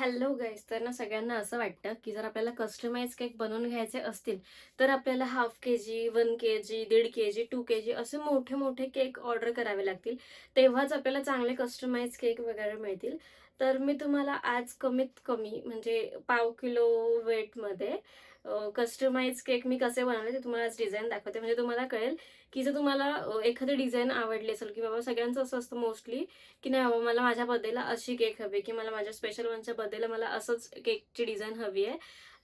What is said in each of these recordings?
Hello guys. तर ना सगळ्यांना असं वाटतं की जर आपल्याला कस्टमाइज केक बनवून घ्यायचे असतील तर आपल्याला हाफ के जी, 1 kg, 1.5 kg, 2 kg असे मोठे मोठे केक ऑर्डर करावे लागतील, तेव्हाच आपल्याला चांगले कस्टमाइज केक वगैरे मिळतील. तर मी तुम्हाला आज कमीत कमी म्हणजे पाव किलो वेटमध्ये कस्टमाइज केक मी कसे बनवले ते तुम्हाला आज डिझाईन दाखवते. म्हणजे तुम्हाला कळेल की जर तुम्हाला एखादी डिझाईन आवडली असेल की बाबा सगळ्यांचं असं असतं मोस्टली की नाही बाबा मला माझ्या बर्थडेला अशी केक हवी की मला माझ्या स्पेशल वनच्या बर्थडेला मला असंच केकची डिझाईन हवी आहे.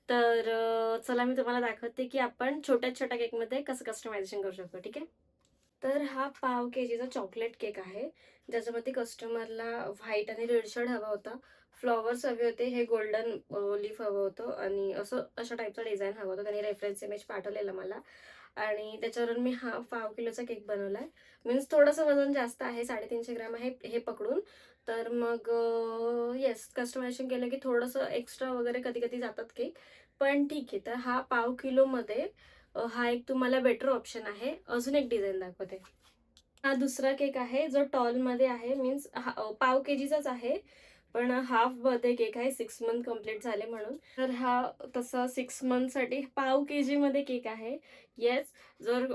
तर चला मी तुम्हाला दाखवते की आपण छोट्या छोट्या केकमध्ये कसं कस्टमायझेशन करू शकतो. ठीक आहे. तर हा पाव केजीचा चॉकलेट केक आहे, ज्याच्यामध्ये कस्टमरला व्हाईट आणि रेड शेड हवा होता. फ्लॉवर्स हवे होते, हे गोल्डन लीफ हवं होतं आणि अशा टाईपचा डिझाईन हवं होतं. त्यांनी रेफरन्स इमेज पाठवलेला मला आणि त्याच्यावरून मी हा पाव किलोचा केक बनवलाय. मीन्स थोडंसं वजन जास्त आहे, 350 ग्रॅम आहे हे पकडून. तर मग येस, कस्टमायझेशन केलं की थोडंसं एक्स्ट्रा वगैरे कधी कधी जातात केक, पण ठीक आहे. तर हा पाव किलोमध्ये हा एक तुम्हाला बेटर ऑप्शन आहे. अजून एक डिझाईन दाखवते. हा दुसरा केक आहे जो टॉलमध्ये आहे. मीन्स पाव केजीचाच आहे, पण हाफ बर्थडे केक आहे, 6 मंथ कंप्लीट झाले म्हणून. तर हा तसा 6 मंथसाठी पाव केजी मध्ये केक आहे. येस. जर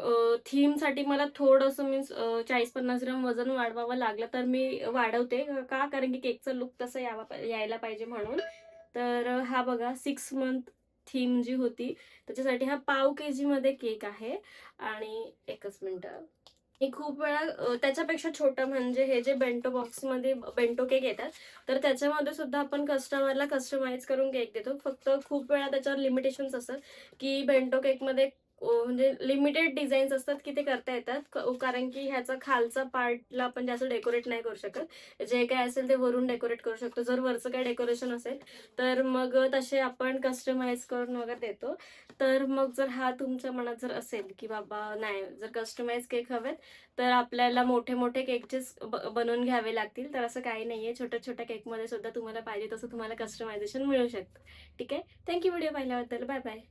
थीमसाठी मला थोडंसं मीन्स 40-50 ग्राम वजन वाढवावं लागलं तर मी वाढवते. का? कारण की केकचा लुक तसा यायला पाहिजे म्हणून. तर हा बघा, 6 मंथ थीम जी होती त्याच्यासाठी हा पाव केजी मध्ये केक आहे. आणि एकच मिनिट, मी खूप वेळा त्याच्यापेक्षा छोटं म्हणजे हे जे बेंटो बॉक्समध्ये बेंटो केक येतात, तर त्याच्यामध्ये सुद्धा आपण कस्टमरला कस्टमाइज करून केक देतो. फक्त खूप वेळा त्याच्यावर लिमिटेशन्स असतात, की बेंटो केकमध्ये म्हणजे लिमिटेड डिझाईन्स असतात की ते करता येतात. कारण की ह्याचा खालचा पार्टला आपण जास्त डेकोरेट नाही करू शकत. जे काय असेल ते वरून डेकोरेट करू शकतो. जर वरचं काही डेकोरेशन असेल, तर मग तसे आपण कस्टमाइज करून वगैरे देतो. तर मग जर हा तुमच्या मनात जर असेल, की बाबा नाही, जर कस्टमाइज केक हवेत, तर आपल्याला मोठे मोठे केकचेच बनवून घ्यावे लागतील. तर असं काही नाहीये. छोट्या छोट्या केकमध्ये सुद्धा तुम्हाला पाहिजे तसं तुम्हाला कस्टमायझेशन मिळू शकतं. ठीक आहे. थँक यू व्हिडिओ पाहिल्याबद्दल. Bye bye.